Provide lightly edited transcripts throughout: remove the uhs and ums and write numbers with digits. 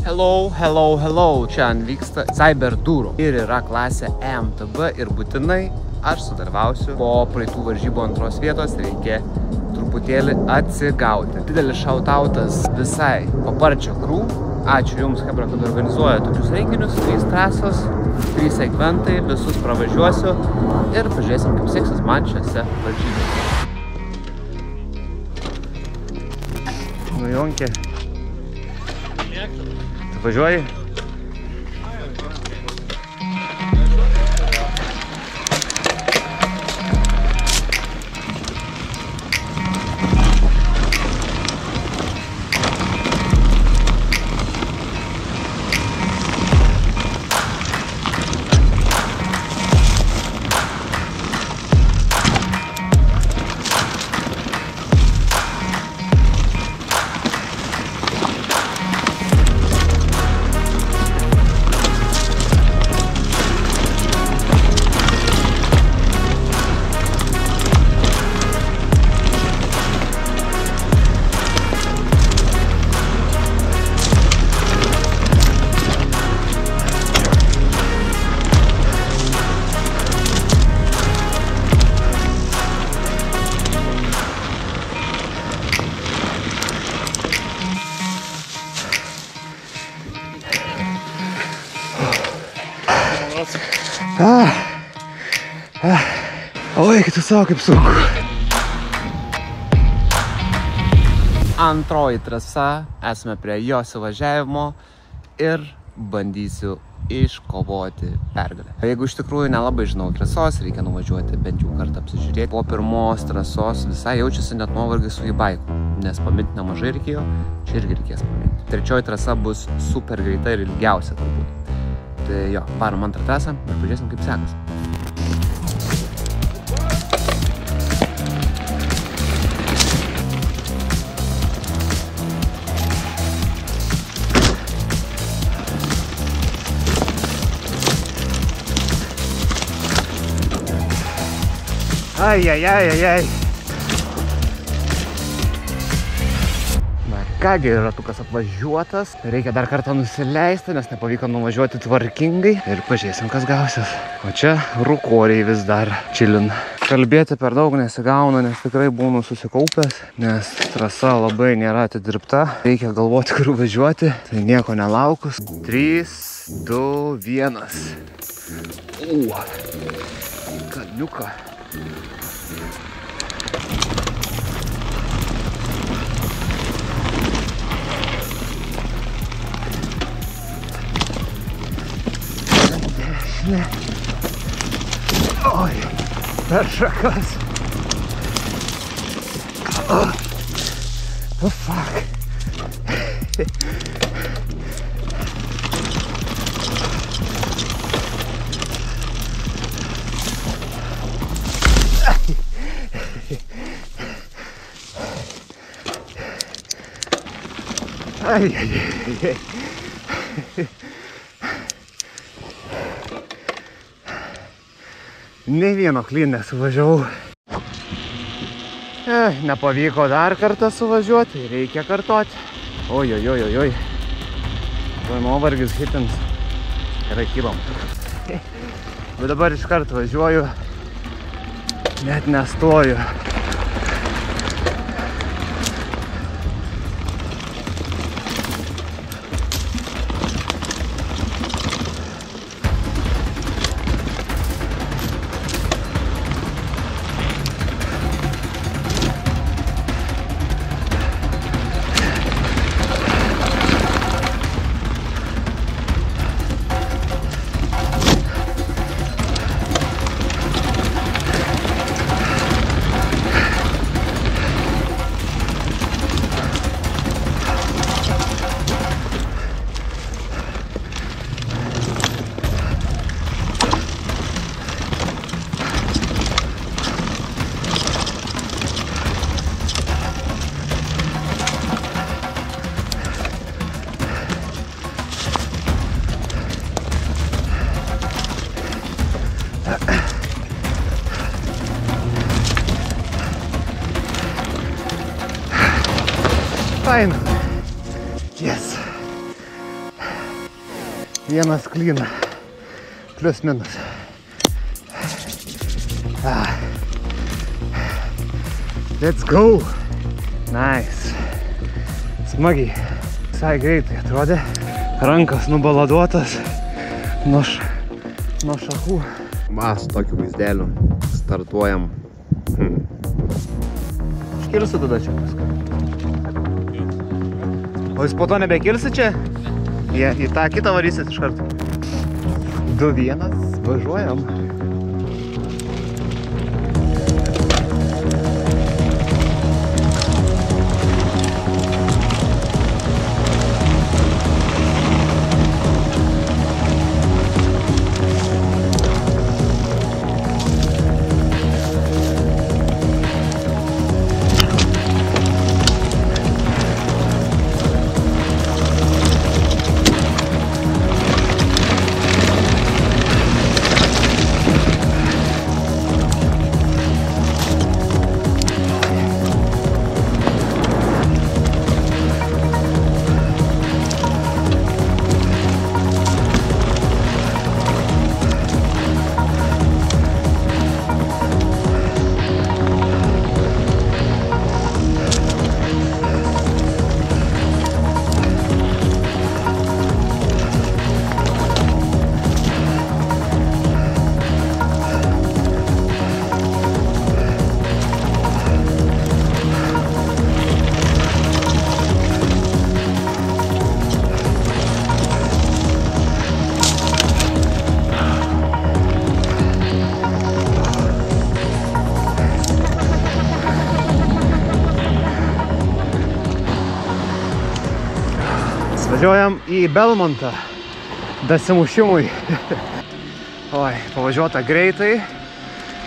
Hello. Šiandien vyksta Cyberduro ir yra klasė EMTB ir būtinai aš sudalyvausiu. Po praeitų varžybų antros vietos reikia truputėlį atsigauti. Didelis shoutoutas visai Paparčio crew. Ačiū Jums, Hebra, kad organizuoja tokius renginius. 3 trasos, 3 segmentai, visus pravažiuosiu ir pažiūrėsim, kaip seksis man šiose varžybose. Nu, Jonkė. Tu važiuoji? Oi, tu savo kaip sunku. Antroji trasa, esame prie jos įvažiavimo ir bandysiu iškovoti pergalę. Jeigu iš tikrųjų nelabai žinau trasos, reikia nuvažiuoti bent jau kartą apsižiūrėti. Po pirmos trasos visai jaučiasi net nuovargis su e-baiku, nes paminti nemažai reikėjo, čia irgi reikės paminti. Trečioji trasa bus super greita ir ilgiausia turbūt. Tai jo, varom antrą trasą ir pažiūrėsim, kaip sekas. Ai. Na kągi, ratukas apvažiuotas. Reikia dar kartą nusileisti, nes nepavyko nuvažiuoti tvarkingai. Ir pažiūrėsim, kas gausis. O čia rūkoriai vis dar čilin. Kalbėti per daug nesigauna, nes tikrai būnu susikaupęs, nes trasa labai nėra atidirbta. Reikia galvoti, kur važiuoti. Tai nieko nelaukus. 3, 2, 1. Kalniuką. Dešinė. Oi, per šakas. Oh, fuck. Ai. Ne vieno klyn nesuvažiavau. Nepavyko dar kartą suvažiuoti, reikia kartoti. Oi. Tuo nuovargis hitins. Gerai, kybam. Bet dabar iškart važiuoju. Net nestoju. Fine. Yes. Vienas clean. Plius minus. Let's go. Nice. Smagiai. Visai greitai atrodė. Rankas nubaladuotas nuo šakų. Va, su tokiu vaizdeliu startuojam. Iškilsi tada čia paskui. O jūs po to nebekilsi čia? Į tą kitą varysit iš karto. 2-1, važiuojam. Važiuojam į Belmontą dasimušimui. Oi, pavažiuota greitai,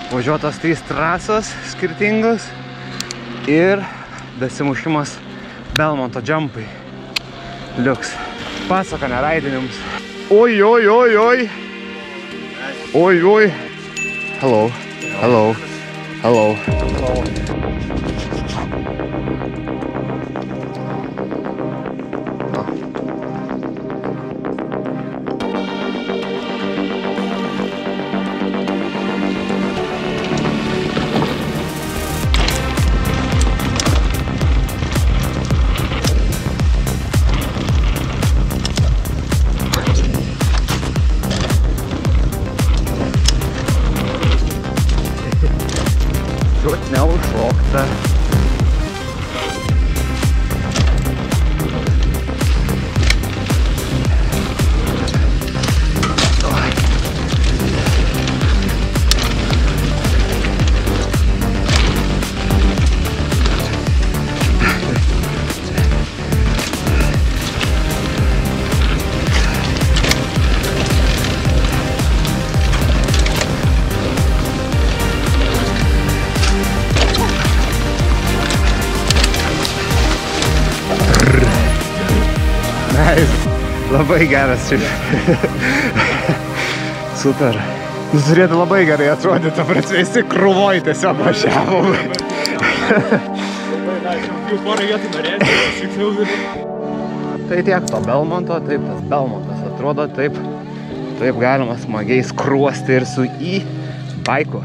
važiuotas 3 trasos skirtingos ir dasimušimas Belmonto jumpai. Liuks. Pasaka neraidinims. Oi, oi, oi, oi. Oi, oi. Hello. Hello. Hello. Neužšokta. Labai geras šiaip. Super. Turėtų labai gerai atrodyti, ta prasme, visi krūvoj tiesiog važiavom. Tai tiek to Belmonto, taip tas Belmontas atrodo, taip galima smagiai skruosti ir su e-baiku.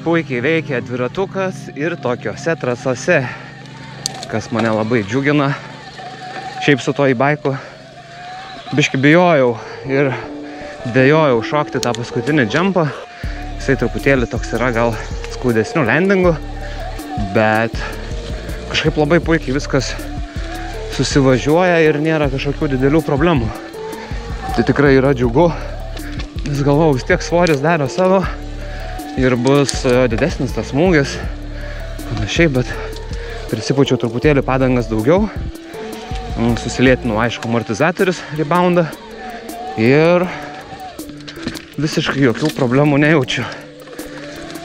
Puikiai veikia dviratukas ir tokiose trasose, kas mane labai džiugina. Šiaip su to e-baiku biški bijojau ir dėjojau šokti tą paskutinį jumpą. Jisai truputėlį toks yra gal skaudesnių landingų, bet kažkaip labai puikiai viskas susivažiuoja ir nėra kažkokių didelių problemų. Tai tikrai yra džiugu, nes galvau, vis tiek svoris daro savo ir bus didesnis tas smūgis, panašiai, bet prisipučiau truputėlį padangas daugiau. Susilėtinu, aišku, amortizatorius reboundą ir visiškai jokių problemų nejaučiu.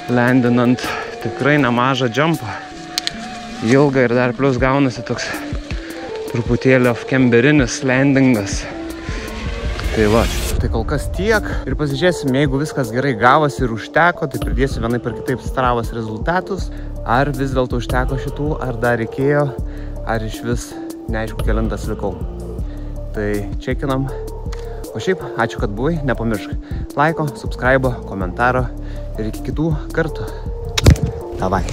Landinant tikrai nemažą jumpą. Ilgą ir dar plus gaunasi toks truputėlį off-camberinis landingas. Tai va. Tai kol kas tiek ir pasižiūrėsim, jeigu viskas gerai gavosi ir užteko, tai pridėsiu vienaip ar kitaip Stravos rezultatus. Ar vis dėlto užteko šitų, ar dar reikėjo, ar iš vis neaišku kelintas likau. Tai čekinam O šiaip, ačiū, kad buvai, nepamiršk laiko, subscribe, komentaro ir iki kitų kartų. Davai.